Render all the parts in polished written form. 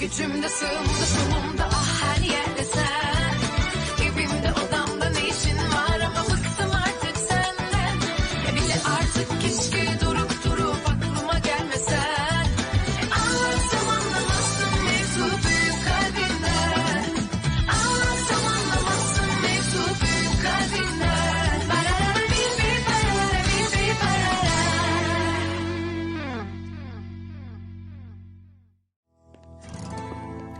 Gücümde sığımda solumda ah her yerde sen. Evimde odamda ne işin var ama bıktım artık senden. Bir de artık keşke durup durup aklıma gelmesen. Ağlasam anlamazsın mevzu büyük kalbinden. Ağlasam anlamazsın mevzu büyük kalbinden. Barara bir barara bir barara.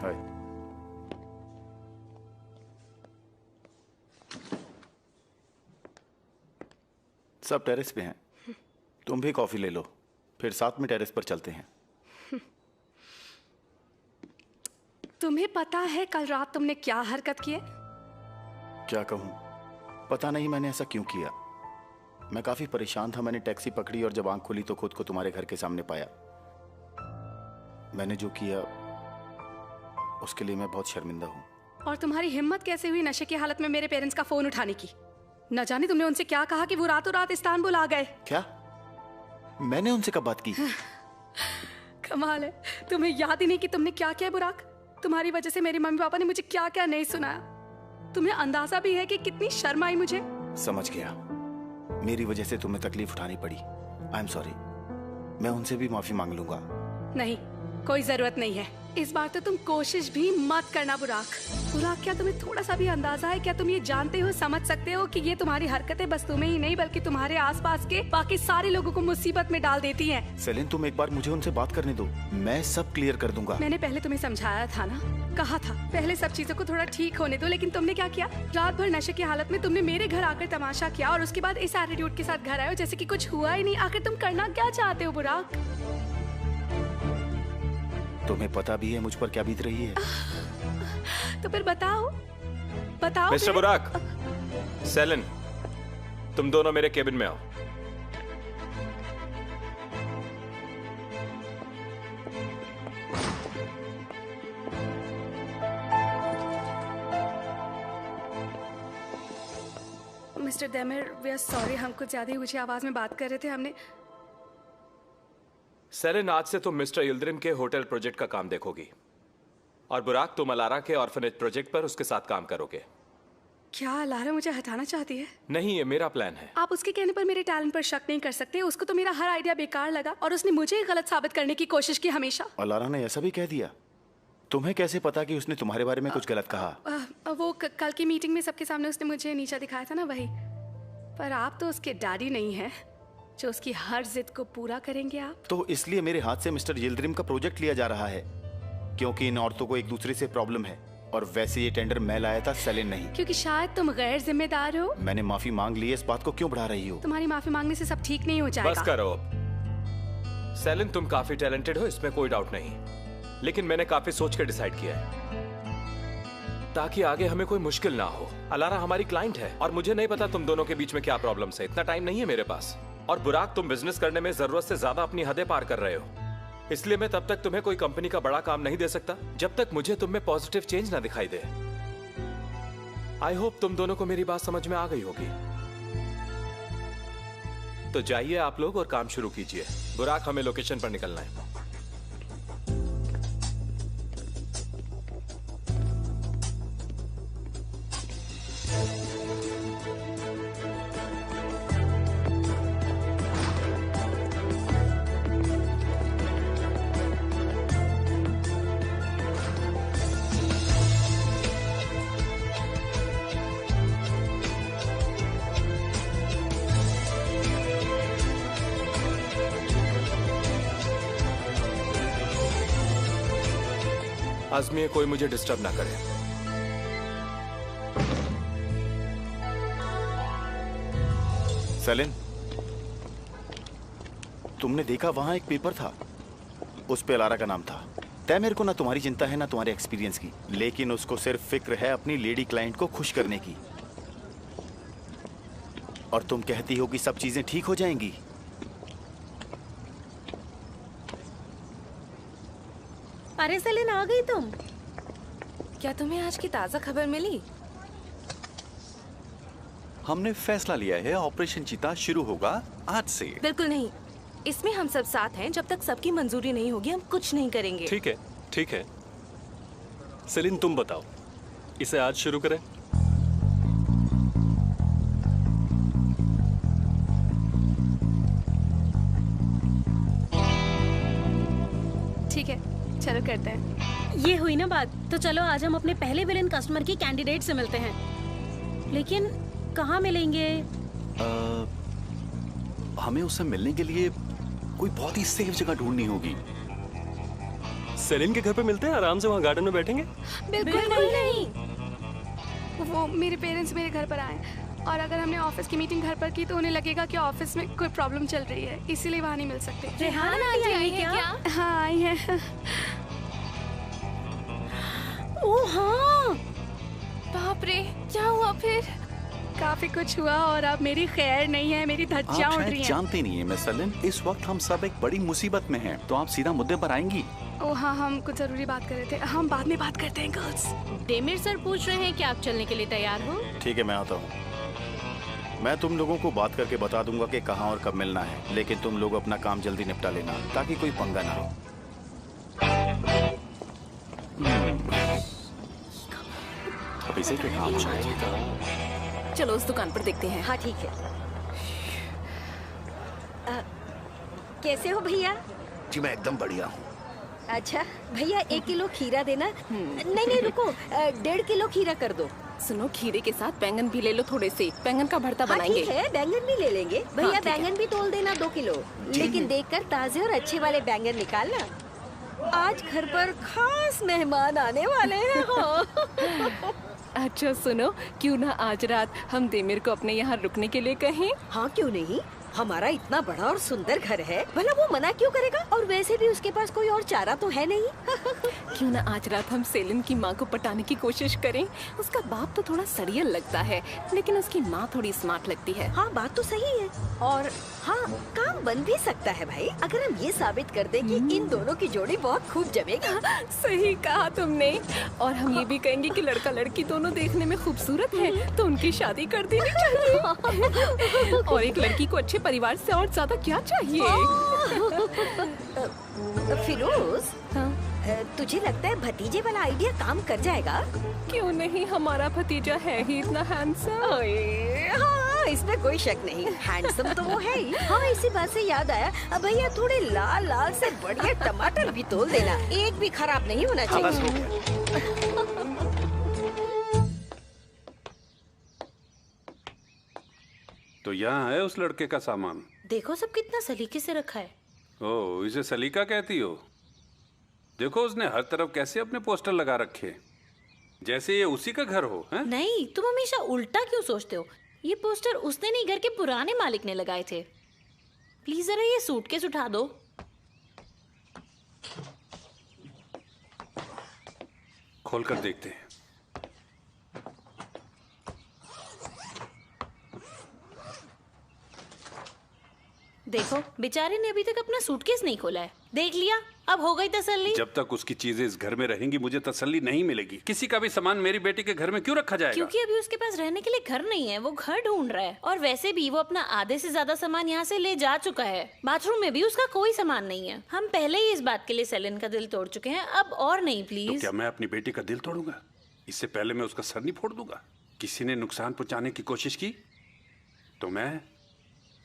हाय। सब terrace पे हैं। तुम भी coffee ले लो, फिर साथ में terrace पर चलते हैं। तुम्हें पता है कल रात तुमने क्या हरकत की है? क्या कहूँ, पता नहीं मैंने ऐसा क्यों किया। मैं काफी परेशान था। मैंने टैक्सी पकड़ी और जब आंख खोली तो खुद को तुम्हारे घर के सामने पाया। मैंने जो किया उसके लिए मैं बहुत शर्मिंदा हूँ। और तुम्हारी हिम्मत कैसे हुई नशे की हालत में मेरे पेरेंट्स का फोन उठाने की? न जाने तुमने उनसे क्या कहा कि वो रातों रात इस्तांबुल आ गए। क्या मैंने उनसे कब बात की? कमाल है, तुम्हें याद ही नहीं कि तुमने क्या किया बुराक। तुम्हारी वजह से मेरे मम्मी पापा ने मुझे क्या क्या नहीं सुनाया। तुम्हें अंदाजा भी है कि कितनी शर्म आई मुझे। समझ गया, मेरी वजह से तुम्हें तकलीफ उठानी पड़ी। I am sorry. मैं उनसे भी माफी मांग लूंगा। नहीं, कोई जरूरत नहीं है। इस बार तो तुम कोशिश भी मत करना बुराक। बुराक, क्या तुम्हें थोड़ा सा भी अंदाजा है? क्या तुम ये जानते हो, समझ सकते हो कि ये तुम्हारी हरकतें बस तुम्हें ही नहीं बल्कि तुम्हारे आसपास के बाकी सारे लोगों को मुसीबत में डाल देती हैं? सेलिन, तुम एक बार मुझे उनसे बात करने दो, मैं सब क्लियर कर दूंगा। मैंने पहले तुम्हें समझाया था ना, कहा था पहले सब चीजों को थोड़ा ठीक होने दो, लेकिन तुमने क्या किया? रात भर नशे की हालत में तुमने मेरे घर आकर तमाशा किया और उसके बाद इस एटीट्यूड के साथ घर आए हो जैसे कि कुछ हुआ ही नहीं। आखिर तुम करना क्या चाहते हो बुराक? तुम्हें पता भी है मुझ पर क्या बीत रही है? तो फिर बताओ, बताओ। मिस्टर बुराक, सेलिन, तुम दोनों मेरे केबिन में आओ। मिस्टर देमिर, वी आर सॉरी, हम कुछ ज्यादा ही ऊंची आवाज में बात कर रहे थे। हमने सेलिन, आज से तुम मिस्टर यिल्दिरिम के होटल प्रोजेक्ट का काम देखोगी और बुराक, तुम अलारा के ऑर्फनेज प्रोजेक्ट पर उसके साथ काम करोगे। क्या अलारा मुझे हटाना चाहती है? नहीं, ये मेरा प्लान है। आप उसके कहने पर मेरे टैलेंट पर शक नहीं कर सकते। उसको तो मेरा हर आइडिया बेकार लगा और उसने मुझे ही गलत साबित करने की कोशिश की हमेशा। अलारा ने ऐसा भी कह दिया? तुम्हें कैसे पता कि उसने तुम्हारे बारे में कुछ गलत कहा? वो कल की मीटिंग में सबके सामने उसने मुझे नीचा दिखाया था ना, वही। पर आप तो उसके डैडी नहीं हैं जो उसकी हर जिद को पूरा करेंगे। आप तो इसलिए मेरे हाथ से मिस्टर यिल्दिरिम का प्रोजेक्ट लिया जा रहा है क्योंकि इन औरतों को एक दूसरे से प्रॉब्लम है। और वैसे ये टेंडर मैं लाया था, सेलिन नहीं। क्योंकि शायद तुम गैर जिम्मेदार हो। मैंने माफी मांग ली है, इस बात को क्यों बढ़ा रही हो? तुम्हारी माफी मांगने से सब ठीक नहीं हो जाएगा। बस करो। सेलिन, तुम काफी टैलेंटेड हो, इसमें कोई डाउट नहीं, लेकिन मैंने काफी सोच कर डिसाइड किया है ताकि आगे हमें कोई मुश्किल ना हो। अलारा हमारी क्लाइंट है और मुझे नहीं पता तुम दोनों के बीच में क्या प्रॉब्लम्स है। इतना टाइम नहीं है मेरे पास। और बुराक, तुम बिजनेस करने में जरूरत से ज्यादा अपनी हदें पार कर रहे हो, इसलिए मैं तब तक तुम्हें कोई कंपनी का बड़ा काम नहीं दे सकता जब तक मुझे तुम में पॉजिटिव चेंज ना दिखाई दे। आई होप तुम दोनों को मेरी बात समझ में आ गई होगी। तो जाइए आप लोग और काम शुरू कीजिए। बुराक, हमें लोकेशन पर निकलना है। आजमिए कोई मुझे डिस्टर्ब ना करे। सेलिन, तुमने देखा वहां एक पेपर था, उस पे अलारा का नाम था। तय मेरे को ना तुम्हारी चिंता है ना तुम्हारे एक्सपीरियंस की, लेकिन उसको सिर्फ फिक्र है अपनी लेडी क्लाइंट को खुश करने की। और तुम कहती हो कि सब चीजें ठीक हो जाएंगी। अरे सेलिन, आ गई तुम? क्या तुम्हें आज की ताजा खबर मिली? हमने फैसला लिया है, ऑपरेशन चीता शुरू होगा आज से। बिल्कुल नहीं, इसमें हम सब साथ हैं। जब तक सबकी मंजूरी नहीं होगी हम कुछ नहीं करेंगे। ठीक है, ठीक है। सेलिन तुम बताओ, इसे आज शुरू करें? ठीक है, चलो करते हैं। ये हुई ना बात, तो चलो आज हम अपने पहले विलेन कस्टमर की कैंडिडेट से मिलते हैं। लेकिन कहाँ मिलेंगे? हमें उससे मिलने के लिए कोई बहुत ही सेफ जगह ढूंढनी होगी। सेलिन के घर पे मिलते हैं, आराम से वहाँ गार्डन में बैठेंगे। बिल्कुल नहीं। वो मेरे पेरेंट्स मेरे घर पर आए, और अगर हमने ऑफिस की मीटिंग घर पर की तो उन्हें लगेगा कि ऑफिस में कोई प्रॉब्लम चल रही है, इसीलिए वहाँ नहीं मिल सकते। रेहाना आंटी आई है क्या? हाँ, आई है। ओह हाँ, बाप रे, क्या हुआ फिर? काफी कुछ हुआ और अब मेरी खैर नहीं है, मेरी धज्जियां आप उड़ शायद रही हैं। जानते नहीं है मिस सेलिन, इस वक्त हम सब एक बड़ी मुसीबत में हैं। तो आप सीधा मुद्दे पर आएंगी? ओ हाँ, हम कुछ जरूरी बात कर रहे थे, हम बाद में बात करते हैं गर्ल्स। डेमिर सर पूछ रहे हैं कि आप चलने के लिए तैयार हो? ठीक है, मैं आता हूँ। मैं तुम लोगों को बात करके बता दूंगा कि कहाँ और कब मिलना है, लेकिन तुम लोग अपना काम जल्दी निपटा लेना ताकि कोई पंगा ना हो। अब इसे क्या काम चाहिए? चलो उस दुकान पर देखते हैं। हाँ ठीक है। कैसे हो भैया? जी मैं एकदम बढ़िया हूँ। अच्छा भैया, 1 किलो खीरा देना। नहीं नहीं रुको, 1.5 किलो खीरा कर दो। सुनो, खीरे के साथ बैंगन भी ले लो थोड़े से, बैंगन का भरता हाँ बनाएंगे। ठीक है, बैंगन भी ले लेंगे भैया। ठीक है। बैंगन भी तोल देना 2 किलो, लेकिन देखकर ताजे और अच्छे वाले बैंगन निकालना। आज घर पर खास मेहमान आने वाले हैं। हाँ। अच्छा सुनो, क्यों ना आज रात हम देमिर को अपने यहाँ रुकने के लिए कहें? हाँ क्यों नहीं, हमारा इतना बड़ा और सुंदर घर है, भला वो मना क्यों करेगा? और वैसे भी उसके पास कोई और चारा तो है नहीं। क्यों ना आज रात हम सेलिन की माँ को पटाने की कोशिश करें। उसका बाप तो थोड़ा सड़ियल लगता है, लेकिन उसकी माँ थोड़ी स्मार्ट लगती है। हाँ बात तो सही है, और हाँ काम बन भी सकता है भाई, अगर हम ये साबित कर दें कि इन दोनों की जोड़ी बहुत खूब जमेगी। सही कहा तुमने। और हम ये भी कहेंगे कि लड़का लड़की दोनों देखने में खूबसूरत है, तो उनकी शादी कर देनी चाहिए। और एक लड़की को अच्छे परिवार से और ज्यादा क्या चाहिए? फिरोज, हाँ? तुझे लगता है भतीजे वाला आइडिया काम कर जाएगा? क्यों नहीं, हमारा भतीजा है ही इतना हैंडसम। हाँ इसमें कोई शक नहीं, हैंडसम तो वो है ही। हाँ इसी बात से याद आया, अब भैया थोड़े लाल लाल से बढ़िया टमाटर भी तोल देना, एक भी खराब नहीं होना चाहिए। तो यहाँ है उस लड़के का सामान। देखो सब कितना सलीके से रखा है। ओह, इसे सलीका कहती हो? देखो उसने हर तरफ कैसे अपने पोस्टर लगा रखे, जैसे ये उसी का घर हो। हैं? नहीं, तुम हमेशा उल्टा क्यों सोचते हो? ये पोस्टर उसने नहीं, घर के पुराने मालिक ने लगाए थे। प्लीज जरा ये सूटकेस उठा दो। खोलकर देखते हैं। देखो, बेचारे ने अभी तक अपना सूटकेस नहीं खोला है। देख लिया, अब हो गई तसल्ली। जब तक उसकी चीजें इस घर में रहेंगी मुझे तसल्ली नहीं मिलेगी। किसी का भी सामान मेरी बेटी के घर में क्यों रखा जाएगा? क्योंकि अभी उसके पास रहने के लिए घर नहीं है, वो घर ढूंढ रहा है। और वैसे भी वो अपना आधे से ज्यादा सामान यहाँ से ले जा चुका है। बाथरूम में भी उसका कोई सामान नहीं है। हम पहले ही इस बात के लिए सेलिन का दिल तोड़ चुके हैं, अब और नहीं तो प्लीज। क्या मैं अपनी बेटी का दिल तोड़ूंगा? इससे पहले मैं उसका सर नहीं फोड़ दूंगा। किसी ने नुकसान पहुंचाने की कोशिश की तो मैं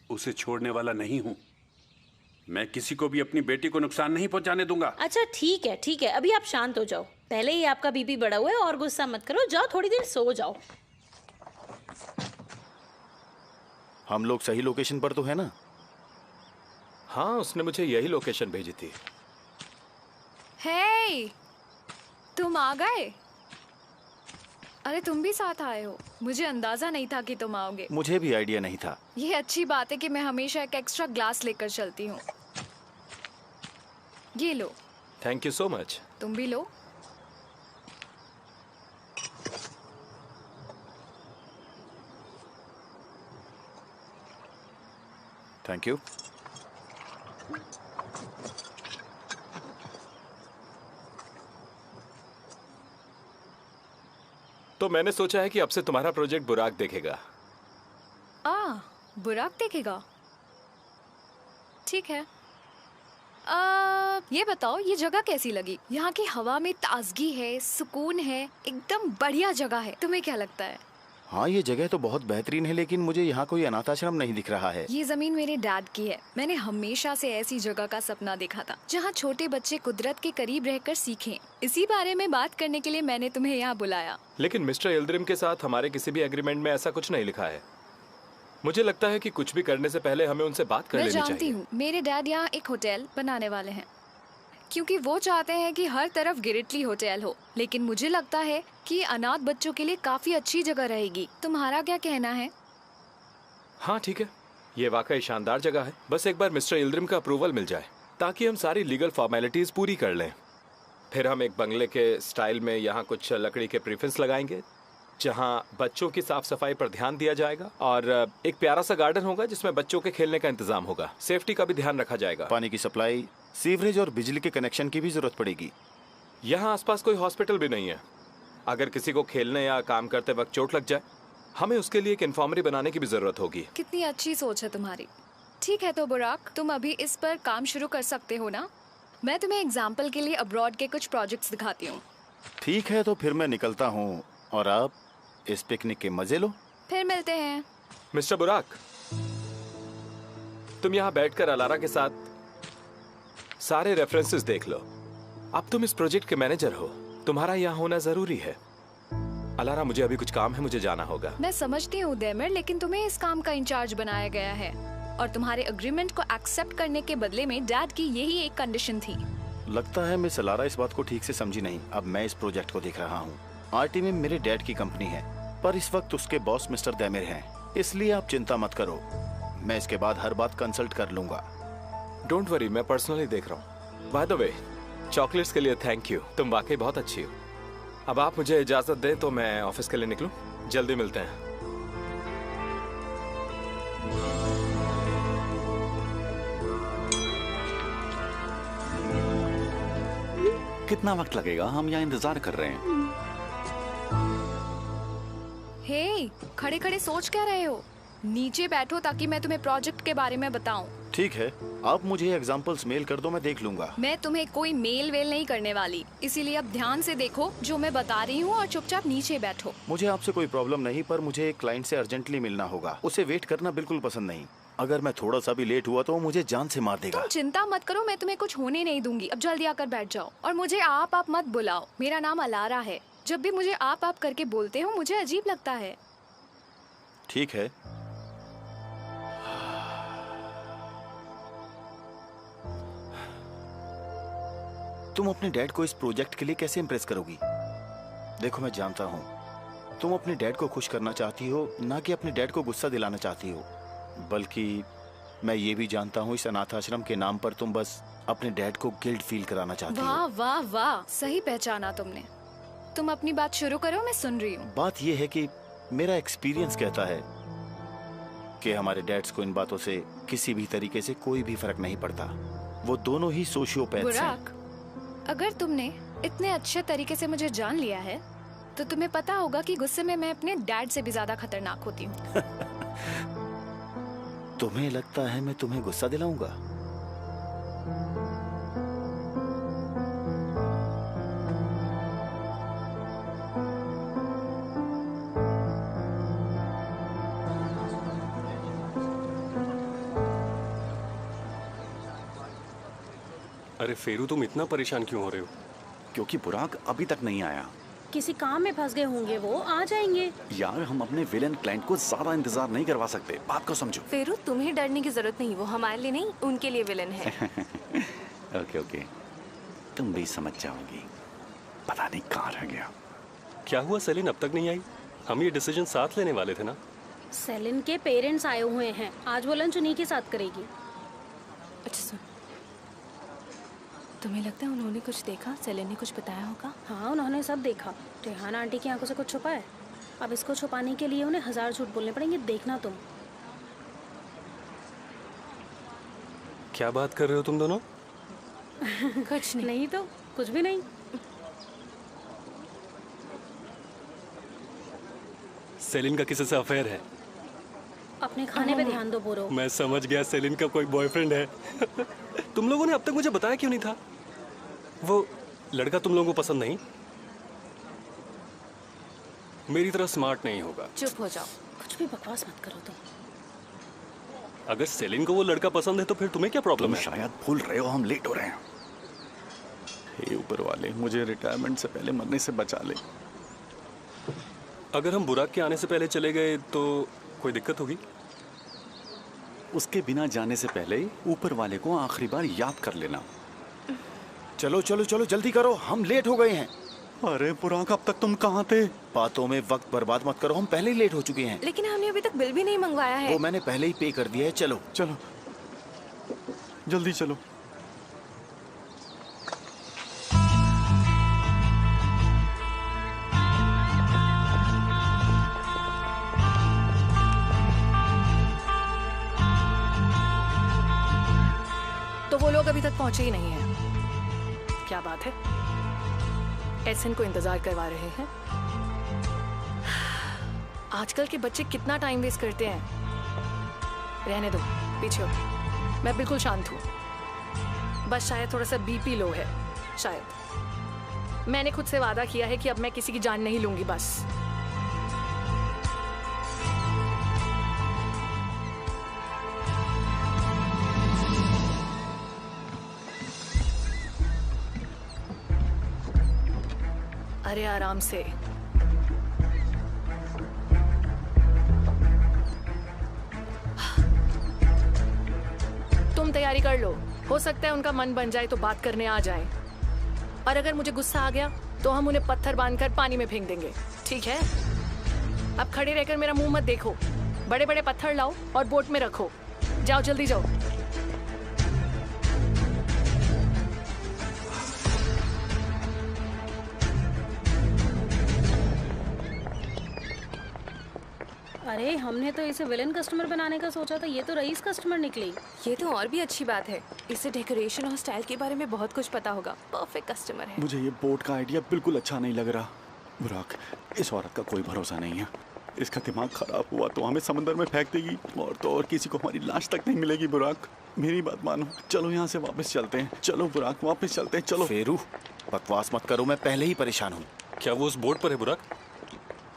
उसे छोड़ने वाला नहीं हूं। मैं किसी को भी अपनी बेटी को नुकसान नहीं पहुंचाने दूंगा। अच्छा ठीक है ठीक है, अभी आप शांत हो जाओ। पहले ही आपका बीपी बढ़ा हुआ है और गुस्सा मत करो। जाओ थोड़ी देर सो जाओ। हम लोग सही लोकेशन पर तो है ना? हाँ, उसने मुझे यही लोकेशन भेजी थी। हे, तुम आ गए? अरे तुम भी साथ आए हो, मुझे अंदाजा नहीं था कि तुम आओगे। मुझे भी आइडिया नहीं था। ये अच्छी बात है कि मैं हमेशा एक एक्स्ट्रा ग्लास लेकर चलती हूँ। ये लो। Thank you so much. तुम भी लो। Thank you. तो मैंने सोचा है कि अब से तुम्हारा प्रोजेक्ट बुराक देखेगा। बुराक देखेगा? ठीक है। ये बताओ, ये जगह कैसी लगी? यहाँ की हवा में ताजगी है, सुकून है, एकदम बढ़िया जगह है। तुम्हें क्या लगता है? हाँ, ये जगह तो बहुत बेहतरीन है, लेकिन मुझे यहाँ कोई अनाथ आश्रम नहीं दिख रहा है। ये जमीन मेरे डैड की है। मैंने हमेशा से ऐसी जगह का सपना देखा था जहाँ छोटे बच्चे कुदरत के करीब रहकर सीखें। इसी बारे में बात करने के लिए मैंने तुम्हें यहाँ बुलाया। लेकिन मिस्टर इल्द्रिम के साथ हमारे किसी भी एग्रीमेंट में ऐसा कुछ नहीं लिखा है। मुझे लगता है कि कुछ भी करने से पहले हमें उनसे बात कर लेनी चाहिए। मैं जानती हूँ, मेरे डैड यहाँ एक होटल बनाने वाले हैं, क्योंकि वो चाहते हैं कि हर तरफ गिरिटली होटल हो। लेकिन मुझे लगता है कि अनाथ बच्चों के लिए काफी अच्छी जगह रहेगी। तुम्हारा क्या कहना है? हाँ ठीक है, ये वाकई शानदार जगह है। बस एक बार मिस्टर इल्द्रिम का अप्रूवल मिल जाए ताकि हम सारी लीगल फॉर्मेलिटीज पूरी कर लें। फिर हम एक बंगले के स्टाइल में यहाँ कुछ लकड़ी के प्रीफेंस लगाएंगे जहाँ बच्चों की साफ सफाई पर ध्यान दिया जाएगा, और एक प्यारा सा गार्डन होगा जिसमें बच्चों के खेलने का इंतजाम होगा। सेफ्टी का भी ध्यान रखा जाएगा। पानी की सप्लाई, सीवरेज और बिजली के कनेक्शन की भी जरूरत पड़ेगी। यहाँ आसपास कोई हॉस्पिटल भी नहीं है। अगर किसी को खेलने या काम करते वक्त चोट लग जाए, हमें उसके लिए एक इन्फॉर्मरी बनाने की भी जरूरत होगी। कितनी अच्छी सोच है तुम्हारी। ठीक है, तो बुराक, तुम अभी इस पर काम शुरू कर सकते हो ना? मैं तुम्हें एग्जाम्पल के लिए अब्रॉड के कुछ प्रोजेक्ट्स दिखाती हूँ। ठीक है, तो फिर मैं निकलता हूँ और आप इस पिकनिक के मजे लो। फिर मिलते हैं। मिस्टर बुराक, तुम यहाँ बैठकर अलारा के साथ सारे रेफरेंसेस देख लो। अब तुम इस प्रोजेक्ट के मैनेजर हो, तुम्हारा यहाँ होना जरूरी है। अलारा, मुझे अभी कुछ काम है, मुझे जाना होगा। मैं समझती हूँ देमिर, लेकिन तुम्हें इस काम का इंचार्ज बनाया गया है और तुम्हारे एग्रीमेंट को एक्सेप्ट करने के बदले में डैड की यही एक कंडीशन थी। लगता है मिस अलारा इस बात को ठीक से समझी नहीं। अब मैं इस प्रोजेक्ट को देख रहा हूँ। आरटी में मेरे डैड की कंपनी है, पर इस वक्त उसके बॉस मिस्टर देमिर हैं। इसलिए आप चिंता मत करो, मैं इसके बाद हर बात कंसल्ट कर लूंगा। डोंट वरी, मैं पर्सनली देख रहा हूँ। बाय द वे, चॉकलेट्स के लिए थैंक यू, तुम वाकई बहुत अच्छी हो। अब आप मुझे इजाजत दें तो मैं ऑफिस के लिए निकलूं। जल्दी मिलते हैं। कितना वक्त लगेगा? हम यहाँ इंतजार कर रहे हैं। हे, खड़े खड़े सोच क्या रहे हो? नीचे बैठो ताकि मैं तुम्हें प्रोजेक्ट के बारे में बताऊं। ठीक है, आप मुझे एग्जांपल्स मेल कर दो, मैं देख लूंगा। मैं तुम्हें कोई मेल वेल नहीं करने वाली, इसीलिए अब ध्यान से देखो जो मैं बता रही हूँ और चुपचाप नीचे बैठो। मुझे आपसे कोई प्रॉब्लम नहीं, पर मुझे एक क्लाइंट से अर्जेंटली मिलना होगा। उसे वेट करना बिल्कुल पसंद नहीं। अगर मैं थोड़ा सा भी लेट हुआ तो वो मुझे जान से मार देगा। तुम चिंता मत करो, मैं तुम्हें कुछ होने नहीं दूंगी। अब जल्दी आकर बैठ जाओ और मुझे आप मत बुलाओ। मेरा नाम अलारा है। जब भी मुझे आप करके बोलते हो मुझे अजीब लगता है। ठीक है, तुम अपने डैड को इस प्रोजेक्ट के लिए कैसे इम्प्रेस करोगी? देखो, मैं जानता हूँ तुम अपने डैड को खुश करना चाहती हो, ना कि अपने डैड को गुस्सा दिलाना चाहती हो। बल्कि मैं ये भी जानता हूँ इस अनाथ आश्रम के नाम पर तुम बस अपने डैड को गिल्ट फील कराना चाहती हो। वाह वाह वाह, सही पहचाना तुमने। तुम अपनी बात शुरू करो, मैं सुन रही हूँ। बात ये है कि मेरा एक्सपीरियंस कहता है कि हमारे डैड्स को इन बातों से किसी भी तरीके से कोई भी फर्क नहीं पड़ता। वो दोनों ही सोशियोपैथ्स हैं। बुराक, अगर तुमने इतने अच्छे तरीके से मुझे जान लिया है तो तुम्हें पता होगा कि गुस्से में मैं अपने डैड से भी ज्यादा खतरनाक होती हूँ। तुम्हें लगता है मैं तुम्हें गुस्सा दिलाऊंगा? अरे फेरू, तुम इतना परेशान क्यों हो रहे हो? क्योंकि बुराक अभी तक नहीं आया। किसी काम में फंस गए होंगे, वो आ जाएंगे। यार, हम अपने विलेन क्लाइंट को ज्यादा इंतजार नहीं करवा सकते, बात को समझो। फेरू, तुम्हें डरने की जरूरत नहीं, वो हमारे लिए नहीं उनके लिए विलेन है। ओके, तुम भी समझ जाओगी। पता नहीं कहाँ रह गया। क्या हुआ सेलिन अब तक नहीं आई? हम ये डिसीजन साथ लेने वाले थे ना। सेलिन के पेरेंट्स आए हुए हैं, आज वो लंच उन्हीं के साथ करेगी। अच्छा सुन, तुम्हें लगता है उन्होंने कुछ देखा? सेलिन ने कुछ बताया होगा? हाँ, उन्होंने सब देखा। रेहाना आंटी की आंखों से कुछ छुपा है। अब इसको छुपाने के लिए उन्हें 1000 झूठ बोलने पड़ेंगे, देखना तुम। क्या बात कर रहे हो तुम दोनों? कुछ नहीं। नहीं तो कुछ भी नहीं। सेलिन का किसी से अफेयर है? अपने खाने पे ध्यान दो बोरो। मैं समझ गया, सेलिन का कोई बॉयफ्रेंड है। तुम लोगों ने अब तक मुझे बताया क्यों नहीं था? वो लड़का तुम लोगों को पसंद नहीं? मेरी तरह स्मार्ट नहीं होगा। चुप हो जाओ, कुछ भी बकवास मत करो तुम। अगर सेलिन को वो लड़का पसंद है तो फिर तुम्हें क्या प्रॉब्लम है? शायद भूल रहे हो, हम लेट हो रहे हैं। हे ऊपर वाले, मुझे रिटायरमेंट से पहले मरने से बचा ले। अगर हम बुराक के आने से पहले चले गए तो कोई दिक्कत होगी? उसके बिना जाने से पहले ही ऊपर वाले को आखिरी बार याद कर लेना। चलो चलो चलो जल्दी करो, हम लेट हो गए हैं। अरे बुराक, अब तक तुम कहाँ थे? बातों में वक्त बर्बाद मत करो, हम पहले ही लेट हो चुके हैं। लेकिन हमने अभी तक बिल भी नहीं मंगवाया है। वो मैंने पहले ही पे कर दिया है। चलो चलो जल्दी चलो। तो वो लोग अभी तक पहुंचे ही नहीं हैं। क्या बात है, एसन को इंतजार करवा रहे हैं। आजकल के बच्चे कितना टाइम वेस्ट करते हैं। रहने दो, पीछे हो। मैं बिल्कुल शांत हूँ, बस शायद थोड़ा सा बीपी लो है। शायद मैंने खुद से वादा किया है कि अब मैं किसी की जान नहीं लूंगी। बस अरे आराम से। तुम तैयारी कर लो, हो सकता है उनका मन बन जाए तो बात करने आ जाए। और अगर मुझे गुस्सा आ गया तो हम उन्हें पत्थर बांधकर पानी में फेंक देंगे, ठीक है? अब खड़े रहकर मेरा मुंह मत देखो, बड़े बड़े पत्थर लाओ और बोट में रखो। जाओ जल्दी जाओ। अरे हमने तो इसे विलेन कस्टमर बनाने का सोचा था, ये तो रईस कस्टमर निकली। ये तो और भी अच्छी बात है, इसे डेकोरेशन और स्टाइल के बारे में बहुत कुछ पता होगा। परफेक्ट कस्टमर है। मुझे ये बोट का आइडिया बिल्कुल अच्छा नहीं लग रहा। बुराक, इस औरत का कोई भरोसा नहीं है। इसका दिमाग खराब हुआ तो हमें समंदर में फेंक देगी, और तो और किसी को हमारी लाश तक नहीं मिलेगी। बुराक, मेरी बात मानो, चलो यहाँ से वापस चलते हैं। चलो बुराक, वापस चलते हैं, चलो। फेरू, बकवास मत करो, मैं पहले ही परेशान हूँ। क्या वो उस बोट पर है बुराक?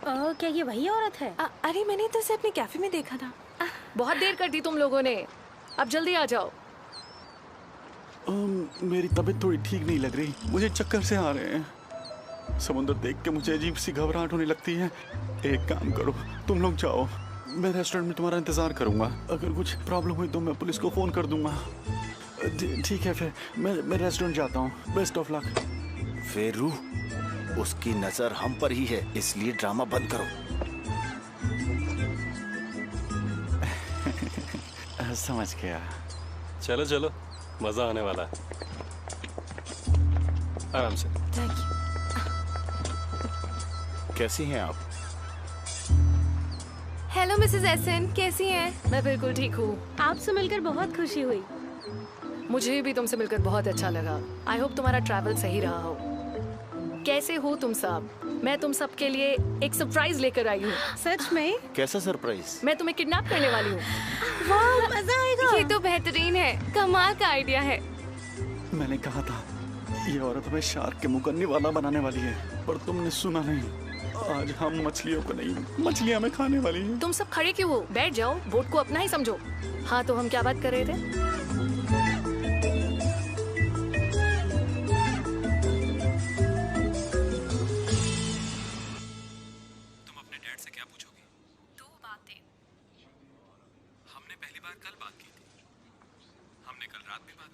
क्या ये वही औरत है? अरे मैंने तो इसे अपने कैफे में देखा था। बहुत देर कर दी तुम लोगों ने, अब जल्दी आ जाओ। मेरी तबीयत थोड़ी ठीक नहीं लग रही, मुझे चक्कर से आ रहे हैं। समुद्र देख के मुझे अजीब सी घबराहट होने लगती है। एक काम करो, तुम लोग जाओ, मैं रेस्टोरेंट में तुम्हारा इंतजार करूंगा। अगर कुछ प्रॉब्लम हुई तो मैं पुलिस को फोन कर दूंगा। ठीक है, फिर मैं रेस्टोरेंट जाता हूँ। Best of luck. फेरू, उसकी नजर हम पर ही है, इसलिए ड्रामा बंद करो। समझ गया। चलो चलो, मजा आने वाला है। आराम से। Thank you. कैसी हैं आप? हेलो मिसेस एसन, कैसी हैं? मैं बिल्कुल ठीक हूँ। आपसे मिलकर बहुत खुशी हुई। मुझे भी तुमसे मिलकर बहुत अच्छा लगा। आई होप तुम्हारा ट्रैवल सही रहा हो। कैसे हो तुम सब? मैं तुम सब के लिए एक सरप्राइज लेकर आई हूँ। सच में? कैसा सरप्राइज? मैं तुम्हें किडनैप करने वाली हूँ। वाह, मजा आएगा। ये तो बेहतरीन है, कमाल का आइडिया है। मैंने कहा था ये औरत हमें शार्क के मुकन्ने वाला बनाने वाली है, पर तुमने सुना नहीं। आज हम मछलियों को नहीं, मछलियां हमें खाने वाली हैं। तुम सब खड़े क्यों हो? बैठ जाओ, बोट को अपना ही समझो। हाँ, तो हम क्या बात कर रहे थे?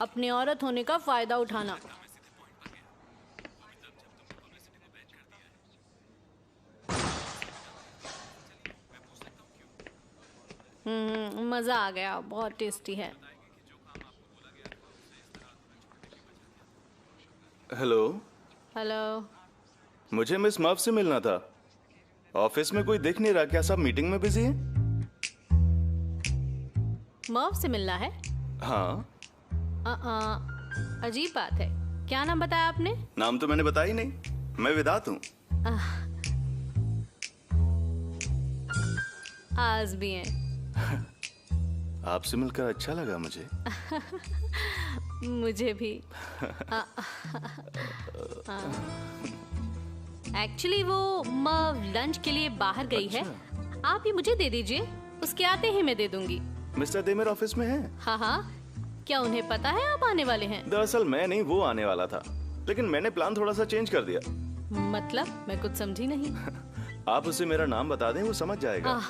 अपने औरत होने का फायदा उठाना। मजा आ गया, बहुत टेस्टी है। हेलो। हेलो। मुझे मिस मर्व से मिलना था। ऑफिस में कोई दिख नहीं रहा, क्या सब मीटिंग में बिजी हैं? मर्व से मिलना है? हाँ। अजीब बात है, क्या नाम बताया आपने? नाम तो मैंने बताया ही नहीं, मैं विदात हूँ। आज भी हैं। आपसे मिलकर अच्छा लगा मुझे। मुझे भी। एक्चुअली वो मर्व लंच के लिए बाहर गई है। आप ही मुझे दे दीजिए, उसके आते ही मैं दे दूंगी। मिस्टर देमेर ऑफिस में है? हाँ हाँ, क्या उन्हें पता है आप आने वाले हैं? दरअसल मैं नहीं, वो आने वाला था, लेकिन मैंने प्लान थोड़ा सा चेंज कर दिया। मतलब मैं कुछ समझी नहीं। आप उसे मेरा नाम बता दें, वो समझ जाएगा।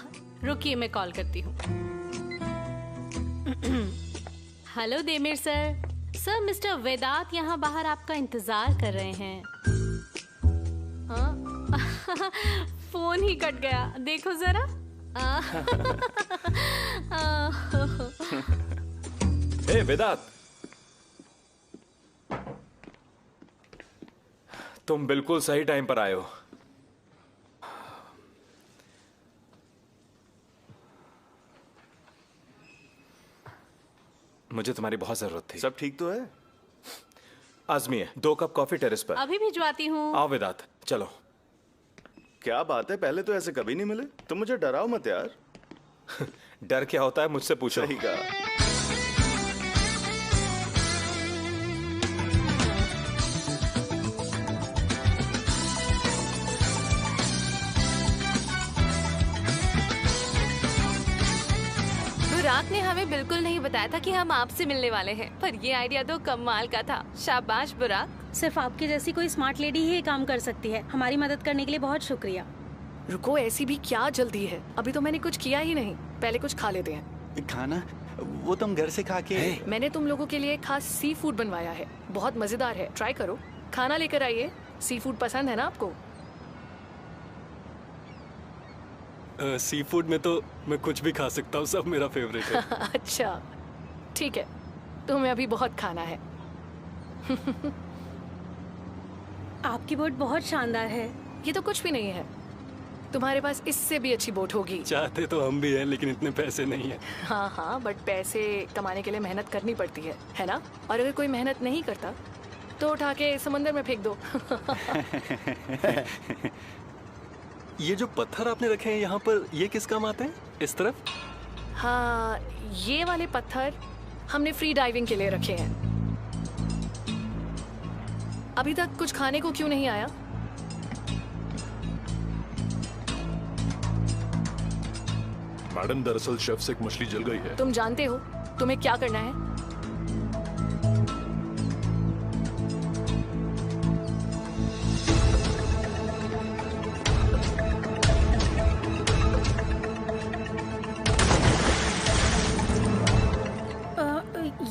रुकिए, मैं कॉल करती हूँ। हेलो देमेर सर। सर, मिस्टर वेदांत यहाँ बाहर आपका इंतजार कर रहे हैं। फोन ही कट गया, देखो जरा। हे वेदांत, तुम बिल्कुल सही टाइम पर आए हो। मुझे तुम्हारी बहुत जरूरत थी। सब ठीक तो है? आजमी है, 2 कप कॉफी टेरेस पर। अभी भिजवाती हूँ। आओ वेदांत, चलो। क्या बात है, पहले तो ऐसे कभी नहीं मिले। तुम मुझे डराओ मत यार। डर क्या होता है, मुझसे पूछो। सही कहा। बुराक ने हमें बिल्कुल नहीं बताया था कि हम आपसे मिलने वाले हैं, पर ये आइडिया तो कमाल का था। शाबाश बुराक। सिर्फ आपकी जैसी कोई स्मार्ट लेडी ही ये काम कर सकती है। हमारी मदद करने के लिए बहुत शुक्रिया। रुको, ऐसी भी क्या जल्दी है? अभी तो मैंने कुछ किया ही नहीं, पहले कुछ खा लेते हैं। खाना वो तुम घर से खा के। मैंने तुम लोगों के लिए खास सी फूड बनवाया है, बहुत मजेदार है, ट्राई करो। खाना लेकर आइए। सी फूड पसंद है ना आपको? सी फूड में तो मैं कुछ भी खा सकता हूँ, सब मेरा फेवरेट है। अच्छा ठीक है, तुम्हें अभी बहुत खाना है। आपकी बोट बहुत शानदार है। ये तो कुछ भी नहीं है, तुम्हारे पास इससे भी अच्छी बोट होगी। चाहते तो हम भी हैं, लेकिन इतने पैसे नहीं है। हाँ हाँ, बट पैसे कमाने के लिए मेहनत करनी पड़ती है ना? और अगर कोई मेहनत नहीं करता तो उठा के समंदर में फेंक दो। ये जो पत्थर आपने रखे हैं यहाँ पर, ये किस काम आते हैं? इस तरफ? हाँ, ये वाले पत्थर हमने फ्री डाइविंग के लिए रखे हैं। अभी तक कुछ खाने को क्यों नहीं आया? मैडम, दरअसल शेफ से एक मछली जल गई है। तुम जानते हो तुम्हें क्या करना है?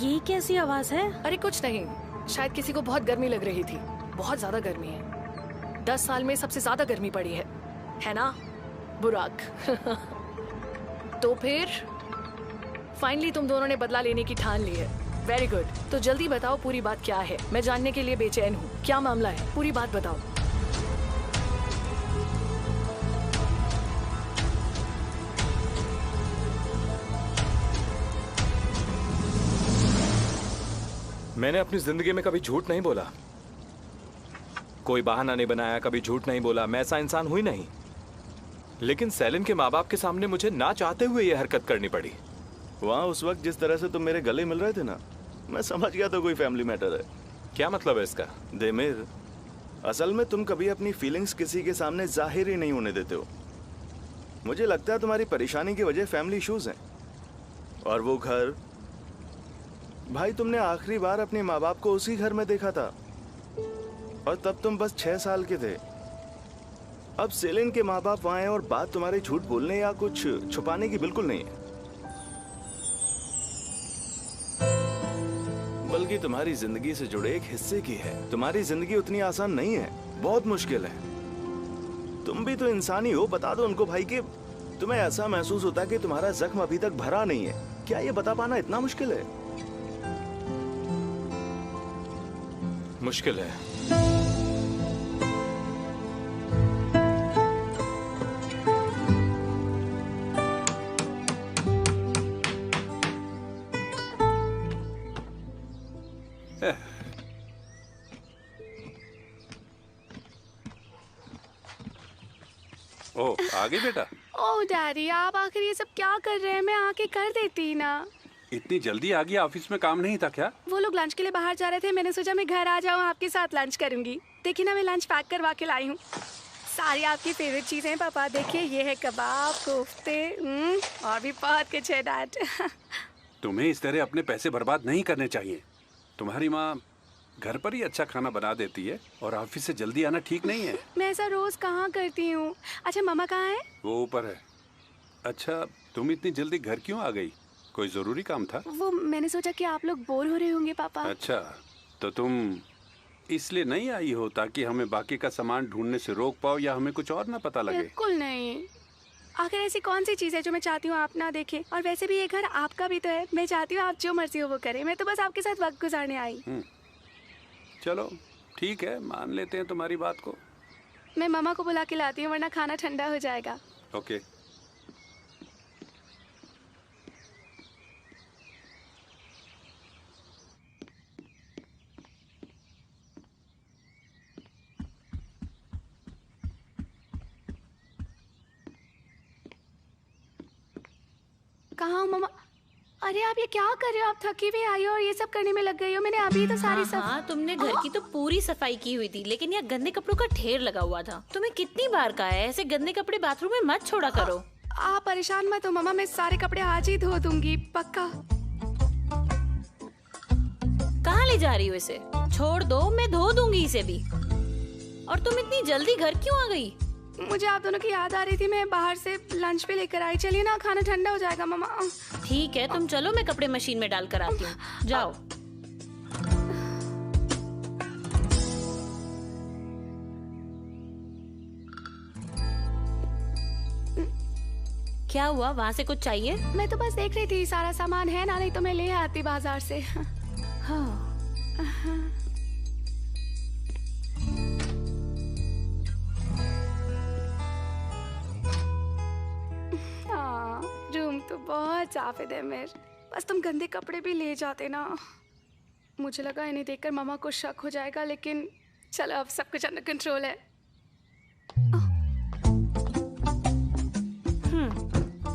ये कैसी आवाज है? अरे कुछ नहीं, शायद किसी को बहुत गर्मी लग रही थी। बहुत ज्यादा गर्मी है, 10 साल में सबसे ज्यादा गर्मी पड़ी है ना बुराक? तो फिर फाइनली तुम दोनों ने बदला लेने की ठान ली है। Very good. तो जल्दी बताओ पूरी बात क्या है, मैं जानने के लिए बेचैन हूँ। क्या मामला है, पूरी बात बताओ। मैंने अपनी जिंदगी में कभी झूठ नहीं बोला, कोई बहाना नहीं बनाया, कभी झूठ नहीं बोला। मैं ऐसा इंसान हुई नहीं, लेकिन सेलिन के माँ बाप के सामने मुझे ना चाहते हुए ये हरकत करनी पड़ी। वहाँ उस वक्त जिस तरह से तुम मेरे गले मिल रहे थे ना, मैं समझ गया था कोई फैमिली मैटर है। क्या मतलब है इसका? देमेर, असल में तुम कभी अपनी फीलिंग्स किसी के सामने जाहिर ही नहीं होने देते हो। मुझे लगता है तुम्हारी परेशानी की वजह फैमिली इश्यूज हैं। और वो घर, भाई तुमने आखिरी बार अपने माँ बाप को उसी घर में देखा था, और तब तुम बस 6 साल के थे। अब सेलिन के माँ बाप वहां हैं और बात तुम्हारे झूठ बोलने या कुछ छुपाने की बिल्कुल नहीं है, बल्कि तुम्हारी जिंदगी से जुड़े एक हिस्से की है। तुम्हारी जिंदगी उतनी आसान नहीं है, बहुत मुश्किल है। तुम भी तो इंसान ही हो, बता दो उनको भाई कि तुम्हें ऐसा महसूस होता है कि तुम्हारा जख्म अभी तक भरा नहीं है। क्या ये बता पाना इतना मुश्किल है? मुश्किल है। ओ, आ गई बेटा? ओह डैडी, आप आखिर ये सब क्या कर रहे हैं? मैं आके कर देती ना। इतनी जल्दी आ गई? ऑफिस में काम नहीं था क्या? वो लोग लंच के लिए बाहर जा रहे थे, मैंने सोचा मैं घर आ जाऊँ, आपके साथ लंच करूंगी। देखिए ना, मैं लंच पैक करवा के लाई हूँ। सारी आपकी फेवरेट चीजें पापा। देखिए, ये है कबाब, कोफ्ते, और भी बहुत कुछ है डैड। तुम्हें इस तरह अपने पैसे बर्बाद नहीं करने चाहिए। तुम्हारी माँ घर पर ही अच्छा खाना बना देती है और ऑफिस से जल्दी आना ठीक नहीं है। मैं ऐसा रोज कहाँ करती हूँ। अच्छा, मामा कहाँ है? वो ऊपर है। अच्छा, तुम इतनी जल्दी घर क्यों आ गई? कोई जरूरी काम था? वो मैंने सोचा कि आप लोग बोर हो रहे होंगे पापा। अच्छा, तो तुम इसलिए नहीं आई हो ताकि हमें बाकी का सामान ढूंढने से रोक पाओ या हमें कुछ और ना पता लगे? बिल्कुल नहीं। आखिर ऐसी कौन सी चीज है जो मैं चाहती हूँ आप ना देखें? और वैसे भी ये घर आपका भी तो है। मैं चाहती हूँ आप जो मर्जी हो वो करें। मैं तो बस आपके साथ वक्त गुजारने आई। चलो ठीक है, मान लेते हैं तुम्हारी बात को। मैं मामा को बुला के लाती हूँ, वरना खाना ठंडा हो जाएगा। ओके। कहाँ हो मामा? अरे आप ये क्या कर रहे हो? आप थकी हुई आई हो और ये सब करने में लग गई हो। मैंने अभी तो सारी हाँ, तुमने घर की तो पूरी सफाई की हुई थी, लेकिन यहाँ गंदे कपड़ों का ढेर लगा हुआ था। तुम्हें कितनी बार कहा है ऐसे गंदे कपड़े बाथरूम में मत छोड़ा करो। आप परेशान मत हो मामा, मैं सारे कपड़े आज ही धो दूंगी, पक्का। कहाँ ले जा रही हो इसे? छोड़ दो, मैं धो दूंगी इसे भी। और तुम इतनी जल्दी घर क्यों आ गई? मुझे आप दोनों की याद आ रही थी, मैं बाहर से लंच पे लेकर आई। चलिए ना, खाना ठंडा हो जाएगा मामा। ठीक है, तुम चलो, मैं कपड़े मशीन में डाल कर आती हूँ। जाओ। क्या हुआ? वहाँ से कुछ चाहिए? मैं तो बस देख रही थी सारा सामान है ना, नहीं तो मैं ले आती बाजार से। हाँ। रूम तो बहुत साफ है देमिर, बस तुम गंदे कपड़े भी ले जाते ना। मुझे लगा इन्हें देखकर मामा को शक हो जाएगा, लेकिन चलो अब सब कुछ अंडर कंट्रोल है।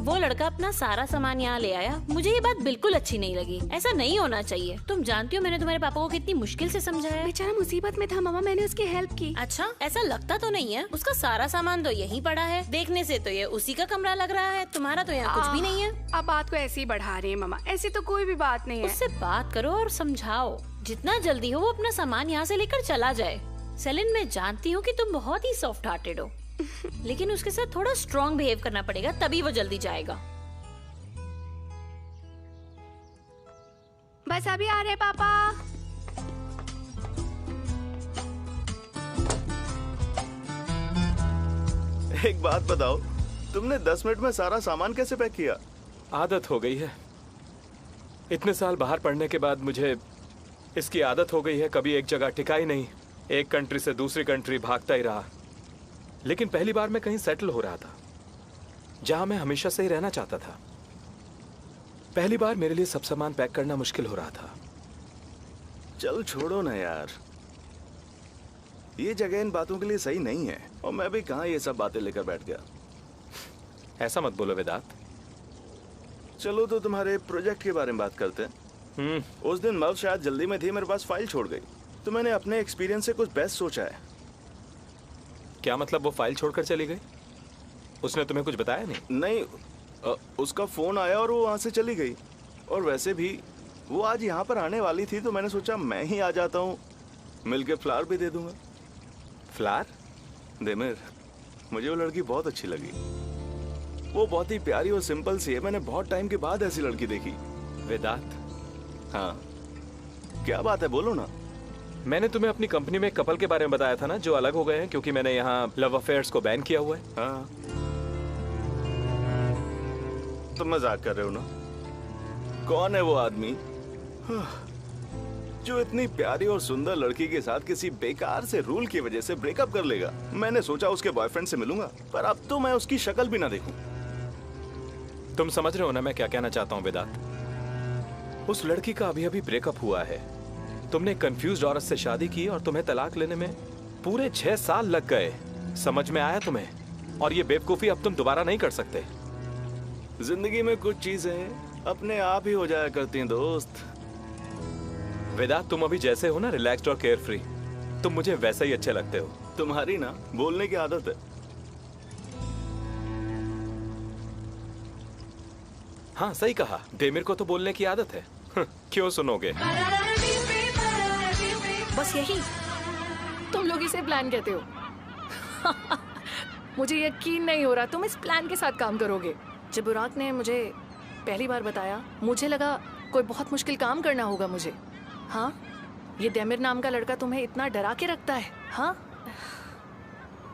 वो लड़का अपना सारा सामान यहाँ ले आया। मुझे ये बात बिल्कुल अच्छी नहीं लगी। ऐसा नहीं होना चाहिए। तुम जानती हो मैंने तुम्हारे पापा को कितनी मुश्किल से समझाया। बेचारा मुसीबत में था मामा, मैंने उसकी हेल्प की। अच्छा, ऐसा लगता तो नहीं है। उसका सारा सामान तो यहीं पड़ा है। देखने से तो ये उसी का कमरा लग रहा है। तुम्हारा तो यहाँ कुछ भी नहीं है। अब बात को ऐसे ही बढ़ा रही है मामा, ऐसी तो कोई भी बात नहीं है। उससे बात करो और समझाओ। जितना जल्दी हो वो अपना सामान यहाँ से लेकर चला जाए। सेलिन, मैं जानती हूँ कि तुम बहुत ही सॉफ्ट हार्टेड हो, लेकिन उसके साथ थोड़ा स्ट्रॉन्ग बिहेव करना पड़ेगा, तभी वो जल्दी जाएगा। बस अभी आ रहे पापा। एक बात बताओ, तुमने 10 मिनट में सारा सामान कैसे पैक किया? आदत हो गई है। इतने साल बाहर पढ़ने के बाद मुझे इसकी आदत हो गई है। कभी एक जगह टिका ही नहीं, एक कंट्री से दूसरी कंट्री भागता ही रहा। लेकिन पहली बार मैं कहीं सेटल हो रहा था जहां मैं हमेशा से ही रहना चाहता था। पहली बार मेरे लिए सब सामान पैक करना मुश्किल हो रहा था। चल छोड़ो ना यार, ये जगह इन बातों के लिए सही नहीं है, और मैं भी कहाँ ये सब बातें लेकर बैठ गया। ऐसा मत बोलो वेदांत। चलो तो तुम्हारे प्रोजेक्ट के बारे में बात करते हैं। उस दिन मल शायद जल्दी में थी, मेरे पास फाइल छोड़ गई, तो मैंने अपने एक्सपीरियंस से कुछ बेस्ट सोचा है। क्या मतलब? वो फाइल छोड़कर चली गई? उसने तुम्हें कुछ बताया नहीं? नहीं, उसका फोन आया और वो वहां से चली गई। और वैसे भी वो आज यहाँ पर आने वाली थी, तो मैंने सोचा मैं ही आ जाता हूँ, मिलके फ्लावर भी दे दूंगा। फ्लावर? देमिर, मुझे वो लड़की बहुत अच्छी लगी। वो बहुत ही प्यारी और सिंपल सी है। मैंने बहुत टाइम के बाद ऐसी लड़की देखी। वेदांत? हाँ, क्या बात है, बोलो ना। मैंने तुम्हें अपनी कंपनी में एक कपल के बारे में बताया था ना, जो अलग हो गए हैं क्योंकि मैंने यहाँ लव अफेयर्स को बैन किया हुआ है। हाँ। तुम मजाक कर रहे हो ना? कौन है वो आदमी जो इतनी प्यारी और सुंदर लड़की के साथ किसी बेकार से रूल की वजह से ब्रेकअप कर लेगा? मैंने सोचा उसके बॉयफ्रेंड से मिलूंगा, पर अब तो मैं उसकी शक्ल भी ना देखूं। तुम समझ रहे हो ना मैं क्या कहना चाहता हूँ वेदांत? उस लड़की का अभी अभी ब्रेकअप हुआ है। तुमने कंफ्यूज्ड औरत से शादी की और तुम्हें तलाक लेने में पूरे 6 साल लग गए। समझ में आया तुम्हें? और ये बेवकूफी अब तुम दोबारा नहीं कर सकते। जिंदगी में कुछ चीजें अपने आप ही हो जाया करती हैं दोस्त। वेदांत, तुम अभी जैसे हो ना, रिलैक्स्ड और केयर फ्री, तुम मुझे वैसे ही अच्छे लगते हो। तुम्हारी ना बोलने की आदत है। हाँ सही कहा, देमिर को तो बोलने की आदत है। क्यों सुनोगे? बस यही तुम लोग इसे प्लान कहते हो। मुझे यकीन नहीं हो रहा तुम इस प्लान के साथ काम करोगे। जब बुराक ने मुझे पहली बार बताया, मुझे लगा कोई बहुत मुश्किल काम करना होगा मुझे। हाँ, ये देमिर नाम का लड़का तुम्हें इतना डरा के रखता है? हाँ,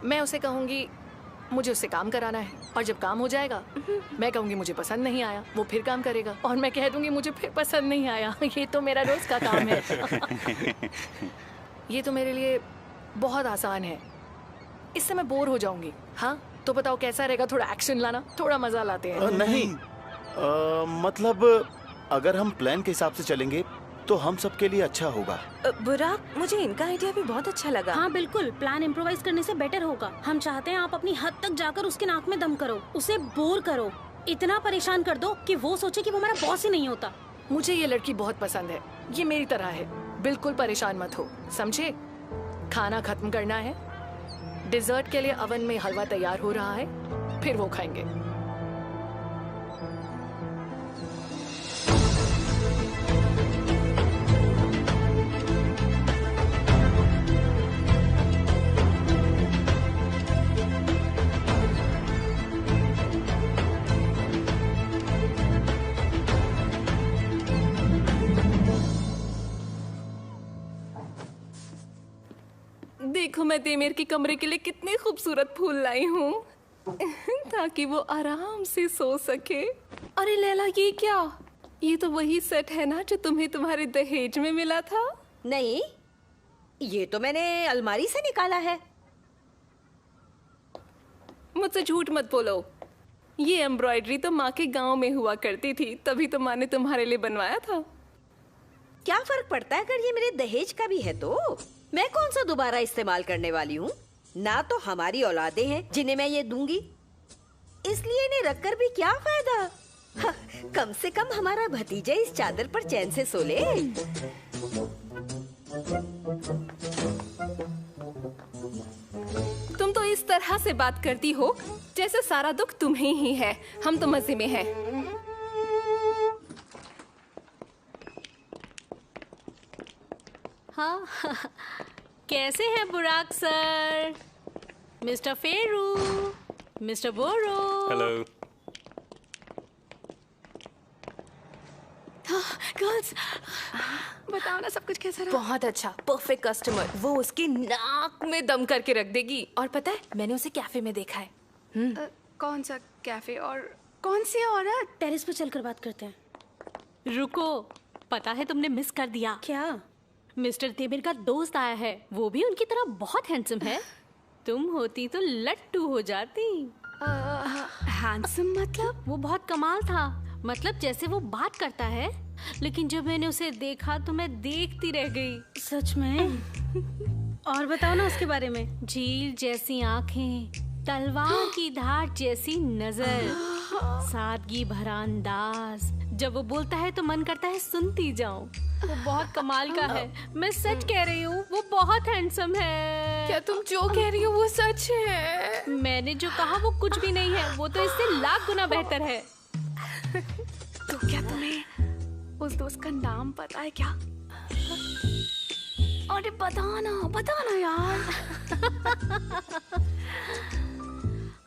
मैं उसे कहूंगी मुझे उससे काम कराना है, और जब काम हो जाएगा मैं कहूंगी मुझे पसंद नहीं आया, वो फिर काम करेगा, और मैं कह दूंगी मुझे फिर पसंद नहीं आया। ये तो मेरा रोज का काम है। ये तो मेरे लिए बहुत आसान है, इससे मैं बोर हो जाऊंगी। हाँ तो बताओ कैसा रहेगा? थोड़ा एक्शन लाना, थोड़ा मजा लाते हैं। नहीं, मतलब अगर हम प्लान के हिसाब से चलेंगे तो हम सबके लिए अच्छा होगा। बुराक, मुझे इनका आइडिया भी बहुत अच्छा लगा। हाँ बिल्कुल, प्लान इम्प्रोवाइज करने से बेटर होगा। हम चाहते हैं आप अपनी हद तक जाकर उसके नाक में दम करो, उसे बोर करो, इतना परेशान कर दो कि वो सोचे कि वो हमारा बॉस ही नहीं होता। मुझे ये लड़की बहुत पसंद है, ये मेरी तरह है, बिल्कुल परेशान मत हो, समझे? खाना खत्म करना है, डिजर्ट के लिए अवन में हलवा तैयार हो रहा है, फिर वो खाएंगे। देखो मैं देमिर के कमरे के लिए कितने खूबसूरत फूल लाई हूँ ताकि वो आराम से सो सके। अरे लैला, ये क्या? ये तो वही सेट है ना जो तुम्हें तुम्हारे दहेज में मिला था? नहीं, ये तो मैंने अलमारी से निकाला है। मुझसे झूठ मत बोलो, ये एम्ब्रॉयडरी तो माँ के गांव में हुआ करती थी, तभी तो माँ ने तुम्हारे लिए बनवाया था। क्या फर्क पड़ता है अगर ये मेरे दहेज का भी है तो? मैं कौन सा दोबारा इस्तेमाल करने वाली हूँ? ना तो हमारी औलादे हैं जिन्हें मैं ये दूंगी, इसलिए इन्हें रखकर भी क्या फायदा? हाँ, कम से कम हमारा भतीजा इस चादर पर चैन से सो ले। तुम तो इस तरह से बात करती हो जैसे सारा दुख तुम्हें ही है, हम तो मजे में हैं। हाँ कैसे हैं बुराक सर? मिस्टर फेरू, मिस्टर बोरो। हेलो। गर्ल्स, बताओ ना सब कुछ कैसा रहा? बहुत अच्छा, परफेक्ट कस्टमर। वो उसकी नाक में दम करके रख देगी। और पता है, मैंने उसे कैफे में देखा है। कौन सा कैफे और कौन सी औरत? टेरेस पर चलकर बात करते हैं। रुको, पता है तुमने मिस कर दिया। क्या? मिस्टर देमिर का दोस्त आया है, वो भी उनकी तरह बहुत हैंडसम है। तुम होती तो लट्टू हो जाती। हैंडसम मतलब? वो बहुत कमाल था, मतलब जैसे वो बात करता है, लेकिन जब मैंने उसे देखा तो मैं देखती रह गई। सच में? और बताओ ना उसके बारे में। झील जैसी आंखें, तलवार की धार जैसी नजर, सादगी भरा अंदाज, जब वो बोलता है तो मन करता है सुनती जाऊं। वो बहुत कमाल का है, मैं सच कह रही हूँ, वो बहुत हैंडसम है। क्या तुम जो कह रही हो वो सच है? मैंने जो कहा वो कुछ भी नहीं है, वो तो इससे लाख गुना बेहतर है। तो क्या तुम्हें उस दोस्त का नाम पता है क्या? अरे बताना यार।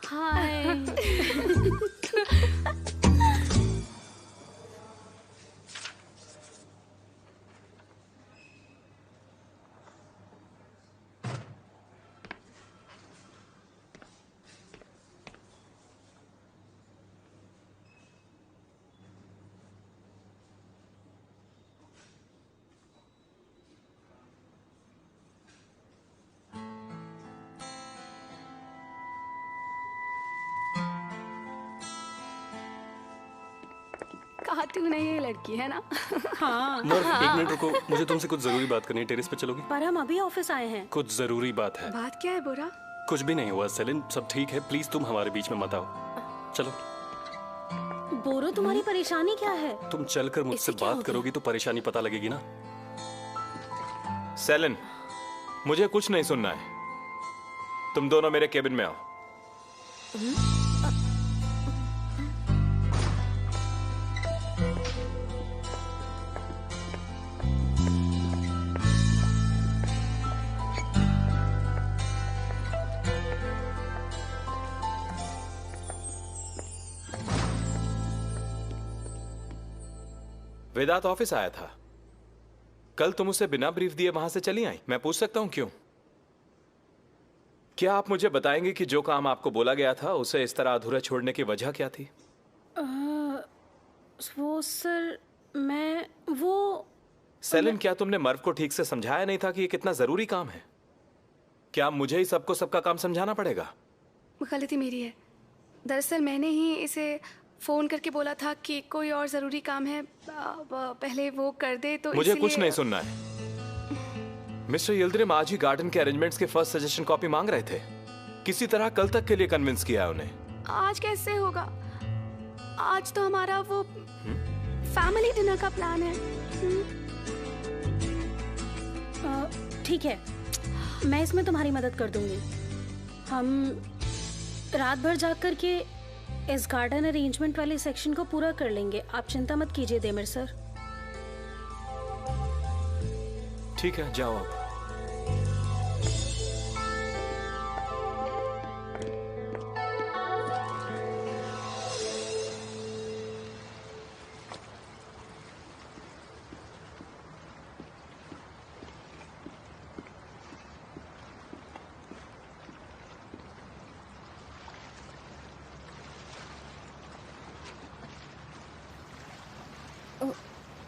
हाय। पार्टी नहीं ये लड़की है ना? हाँ। मर्फ, एक मिनट रुको, मुझे तुमसे कुछ जरूरी बात करनी है। टेरेस पे चलोगी? पर हम अभी ऑफिस आए हैं। कुछ जरूरी बात है। बात क्या है बोरा? कुछ भी नहीं हुआ सेलिन, सब ठीक है। प्लीज तुम हमारे बीच में मत आओ। चलो। बोरो, तुम्हारी परेशानी क्या है? तुम चलकर मुझसे बात करोगी तो परेशानी पता लगेगी ना। सेलिन, मुझे कुछ नहीं सुनना है। तुम दोनों मेरे केबिन में आओ। वेदांत ऑफिस आया था कल। तुम उसे बिना ब्रीफ दिए वहां से चली आई। मैं पूछ सकता हूं क्यों? क्या आप मुझे बताएंगे कि जो काम आपको बोला गया था उसे इस तरह अधूरा छोड़ने की वजह क्या थी? वो सर, मैं वो सेलिन, क्या तुमने मर्व को ठीक से समझाया नहीं था कि ये कितना जरूरी काम है? क्या मुझे ही सबको सबका काम समझाना पड़ेगा? गलती मेरी है। दरअसल मैंने ही इसे फोन करके बोला था कि कोई और जरूरी काम है, पहले वो कर दे। तो मुझे कुछ नहीं सुनना है। मिस्टर यिल्दिरिम आज ही गार्डन के अरेंजमेंट्स के फर्स्ट सजेशन कॉपी मांग रहे थे। किसी तरह कल तक के लिए कन्विंस किया है उन्हें। आज कैसे होगा? आज तो हमारा वो फैमिली डिनर का प्लान है। ठीक है, मैं इसमें तुम्हारी मदद कर दूंगी। हम रात भर जाग करके इस गार्डन अरेंजमेंट वाले सेक्शन को पूरा कर लेंगे। आप चिंता मत कीजिए देमिर सर। ठीक है, जाओ आप।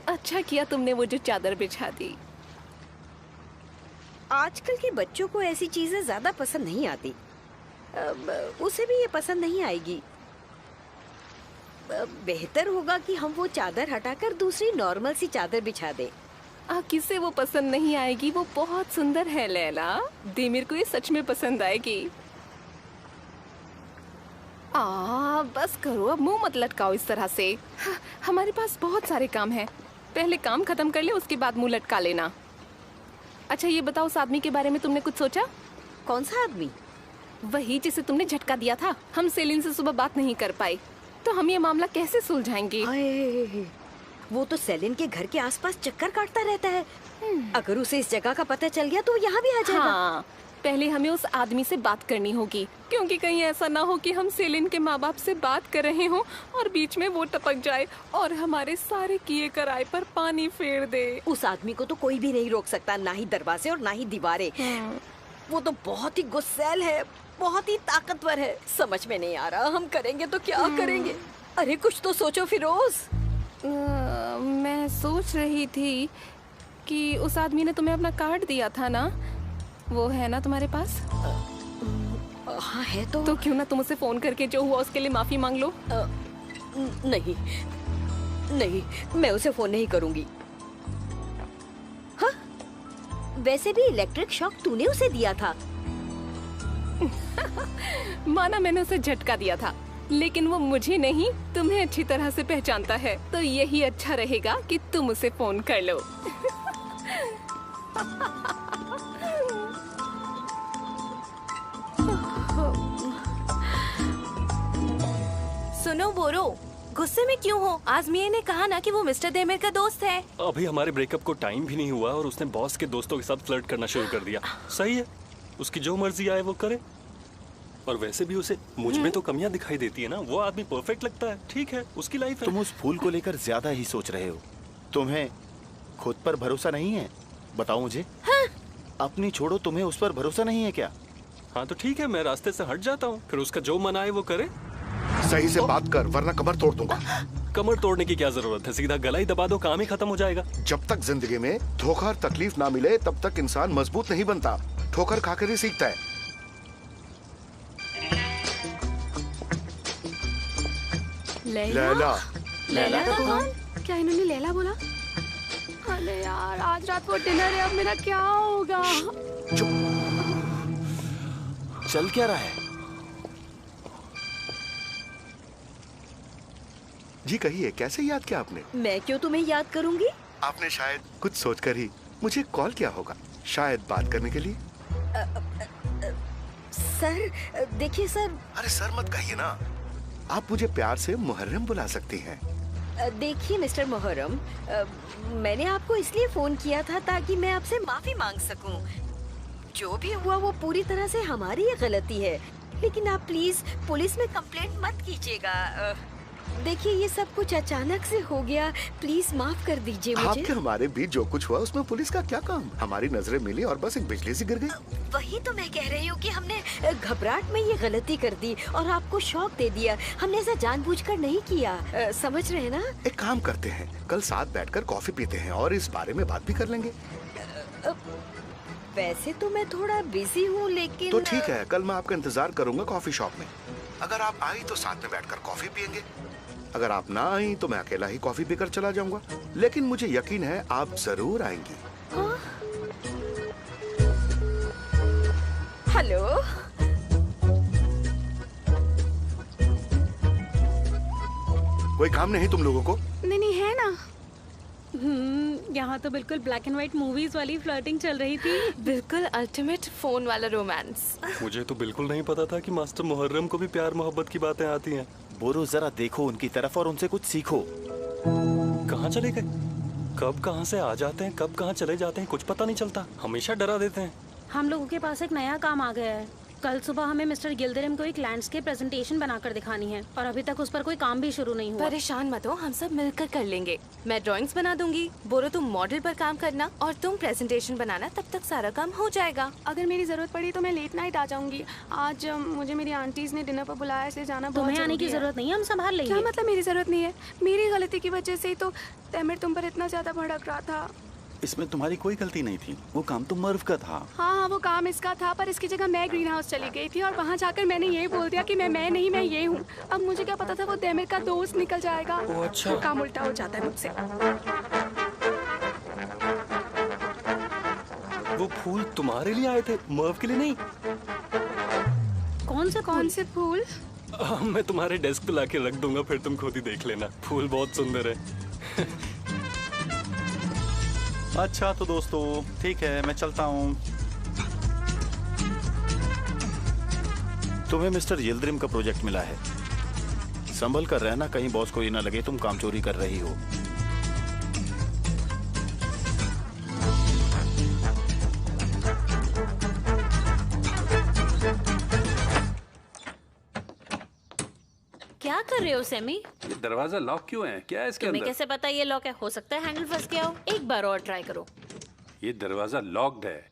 अच्छा किया तुमने वो जो चादर बिछा दी। आजकल के बच्चों को ऐसी चीजें ज्यादा पसंद नहीं आती। उसे भी ये पसंद नहीं आएगी। बेहतर होगा कि हम वो चादर हटाकर दूसरी नॉर्मल सी चादर बिछा दे। किसे वो पसंद नहीं आएगी? वो बहुत सुंदर है लैला। देमिर को ये सच में पसंद आएगी। बस करो, अब मुंह मत लटकाओ इस तरह से। हमारे पास बहुत सारे काम हैं। पहले काम खत्म कर ले, उसके बाद मुंह लटका लेना। अच्छा ये बताओ, उस आदमी के बारे में तुमने कुछ सोचा? कौन सा आदमी? वही जिसे तुमने झटका दिया था। हम सेलिन से सुबह बात नहीं कर पाए, तो हम ये मामला कैसे सुलझाएंगे? वो तो सेलिन के घर के आसपास चक्कर काटता रहता है। अगर उसे इस जगह का पता चल गया तो वो यहाँ भी आ जाएगा। हाँ, पहले हमें उस आदमी से बात करनी होगी, क्योंकि कहीं ऐसा ना हो कि हम सेलिन के माँ बाप से बात कर रहे हों और बीच में वो टपक जाए और हमारे सारे किए कराए पर पानी फेर दे। उस आदमी को तो कोई भी नहीं रोक सकता, ना ही दरवाजे और ना ही दीवारें। वो तो बहुत ही गुस्सैल है, बहुत ही ताकतवर है। समझ में नहीं आ रहा हम करेंगे तो क्या करेंगे। अरे कुछ तो सोचो फिरोज। मैं सोच रही थी कि उस आदमी ने तुम्हें अपना कार्ड दिया था ना, वो है ना तुम्हारे पास? हाँ है तो क्यों ना तुम उसे फोन करके जो हुआ उसके लिए माफी मांग लो। नहीं नहीं, मैं उसे फोन नहीं करूंगी। हाँ, वैसे भी इलेक्ट्रिक शॉक तूने उसे दिया था। माना मैंने उसे झटका दिया था, लेकिन वो मुझे नहीं तुम्हें अच्छी तरह से पहचानता है, तो यही अच्छा रहेगा कि तुम उसे फोन कर लो। सुनो बोरो, गुस्से में क्यों हो? आजमिया ने कहा ना कि वो मिस्टर देमिर का दोस्त है। अभी हमारे ब्रेकअप को टाइम भी नहीं हुआ और उसने बॉस के दोस्तों के साथ फ्लर्ट करना शुरू कर दिया। सही है, उसकी जो मर्जी आए वो करे। और वैसे भी उसे मुझ में तो कमियां दिखाई देती है ना। वो आदमी परफेक्ट लगता है, ठीक है, उसकी लाइफ है। तुम उस फूल को लेकर ज्यादा ही सोच रहे हो। तुम्हें खुद पर भरोसा नहीं है? बताओ मुझे। हाँ? अपनी छोड़ो, तुम्हें उस पर भरोसा नहीं है क्या? हाँ तो ठीक है, मैं रास्ते से हट जाता हूँ, फिर उसका जो मन आए वो करे। सही से बात कर, वरना कमर तोड़ दूंगा। कमर तोड़ने की क्या जरूरत है, सीधा गला ही दबा दो, काम ही खत्म हो जाएगा। जब तक जिंदगी में धोखा और तकलीफ ना मिले तब तक इंसान मजबूत नहीं बनता। ठोकर खाकर ही सीखता है। लैला, लैला का कौन? क्या इन्होंने लैला बोला? अरे यार आज रात को डिनर है, अब मेरा क्या होगा? चल क्या रहा है? जी कहिए, कैसे याद किया आपने? मैं क्यों तुम्हें याद करूंगी? आपने शायद कुछ सोचकर ही मुझे कॉल किया होगा, शायद बात करने के लिए। सर देखिए सर। अरे सर मत कहिए ना, आप मुझे प्यार से मुहर्रम बुला सकती हैं। देखिए मिस्टर मुहर्रम, मैंने आपको इसलिए फोन किया था ताकि मैं आपसे माफी मांग सकूं। जो भी हुआ वो पूरी तरह से हमारी ही गलती है, लेकिन आप प्लीज पुलिस में कंप्लेंट मत कीजिएगा। देखिए ये सब कुछ अचानक से हो गया, प्लीज माफ कर दीजिए मुझे। आपके हमारे बीच जो कुछ हुआ उसमें पुलिस का क्या काम? हमारी नजरें मिली और बस एक बिजली से गिर गई। वही तो मैं कह रही हूँ कि हमने घबराहट में ये गलती कर दी और आपको शॉक दे दिया। हमने ऐसा जानबूझकर नहीं किया, समझ रहे हैं ना? एक काम करते हैं, कल साथ बैठकर कॉफी पीते हैं और इस बारे में बात भी कर लेंगे। वैसे तो मैं थोड़ा बिजी हूँ, लेकिन तो ठीक है, कल मैं आपका इंतजार करूंगा कॉफी शॉप में। अगर आप आई तो साथ में बैठकर कॉफी पियेंगे, अगर आप ना आई तो मैं अकेला ही कॉफी पीकर चला जाऊंगा। लेकिन मुझे यकीन है आप जरूर आएंगी। हाँ? हेलो, कोई काम नहीं तुम लोगों को? नहीं है ना। यहाँ तो बिल्कुल ब्लैक एंड व्हाइट मूवीज वाली फ्लर्टिंग चल रही थी। बिल्कुल अल्टीमेट फोन वाला रोमांस। मुझे तो बिल्कुल नहीं पता था कि मास्टर मुहर्रम को भी प्यार मोहब्बत की बातें आती हैं। बोरो जरा देखो उनकी तरफ और उनसे कुछ सीखो। कहाँ चले गए? कब कहाँ से आ जाते हैं, कब कहाँ चले जाते हैं, कुछ पता नहीं चलता। हमेशा डरा देते हैं। हम लोगों के पास एक नया काम आ गया है। कल सुबह हमें मिस्टर गिल्दरिम को एक लैंडस्केप प्रेजेंटेशन बनाकर दिखानी है और अभी तक उस पर कोई काम भी शुरू नहीं हुआ। परेशान मत हो, हम सब मिलकर कर लेंगे। मैं ड्राइंग्स बना दूंगी, बोरो तुम मॉडल पर काम करना और तुम प्रेजेंटेशन बनाना, तब तक सारा काम हो जाएगा। अगर मेरी जरूरत पड़ी तो मैं लेट नाइट आ जाऊंगी। आज मुझे मेरी आंटीज ने डिनर पर बुलाया, इसलिए जाना बहुत तुम्हें आने की जरूरी है। जरूरत नहीं है, हम संभाल लेंगे। क्या मतलब मेरी जरूरत नहीं है? मेरी गलती की वजह से ही तो तैमिर तुम पर इतना ज्यादा भड़क रहा था। इसमें तुम्हारी कोई गलती नहीं थी, वो काम तो मर्व का था। हाँ वो काम इसका था, पर इसकी जगह मैं ग्रीन हाउस चली गई थी और वहाँ जाकर मैंने ये बोल दिया कि मैं नहीं, मैं ये हूँ। अब मुझे क्या पता था वो तैमिर का दोस्त निकल जाएगा। ओ अच्छा। तो काम उल्टा हो जाता है मुझसे। वो फूल तुम्हारे लिए आए थे, मर्व के लिए नहीं। कौन से फूल? मैं तुम्हारे डेस्क पे लाके रख दूंगा, फिर तुम खुद ही देख लेना। फूल बहुत सुंदर है। अच्छा तो दोस्तों ठीक है, मैं चलता हूँ। तुम्हें मिस्टर यिल्दरिम का प्रोजेक्ट मिला है, संभल कर रहना, कहीं बॉस को ये ना लगे तुम काम चोरी कर रही हो। क्या कर रहे हो सेमी? ये दरवाजा लॉक क्यों है? क्या है इसके तुम्हें अंदर? कैसे पता ये लॉक है? हो सकता है हैंडल फंस गया हो। एक बार और ट्राई करो। ये दरवाजा लॉक्ड है,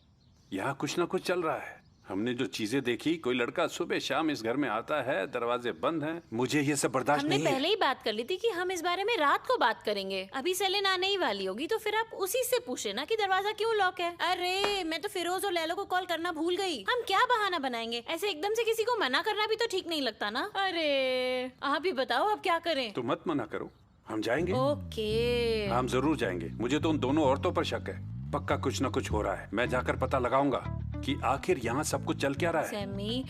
यहाँ कुछ ना कुछ चल रहा है। हमने जो चीजें देखी, कोई लड़का सुबह शाम इस घर में आता है, दरवाजे बंद हैं। मुझे ये सब बर्दाश्त हमने नहीं है। पहले ही बात कर ली थी कि हम इस बारे में रात को बात करेंगे। अभी सेलिन आने ही वाली होगी, तो फिर आप उसी से पूछे ना कि दरवाजा क्यों लॉक है। अरे मैं तो फिरोज और लैलो को कॉल करना भूल गई। हम क्या बहाना बनाएंगे? ऐसे एकदम से किसी को मना करना भी तो ठीक नहीं लगता ना। अरे आप ही बताओ अब क्या करें? तो मत मना करो, हम जाएंगे। ओके हम जरूर जाएंगे। मुझे तो उन दोनों औरतों पर शक है, पक्का कुछ ना कुछ हो रहा है। मैं जाकर पता लगाऊंगा कि आखिर यहाँ सब कुछ चल क्या रहा है। सेमी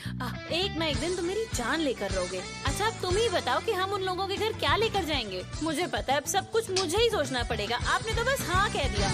एक ना एक दिन तुम मेरी जान लेकर रहोगे। अच्छा अब तुम ही बताओ कि हम उन लोगों के घर क्या लेकर जाएंगे। मुझे पता है अब सब कुछ मुझे ही सोचना पड़ेगा। आपने तो बस हाँ कह दिया।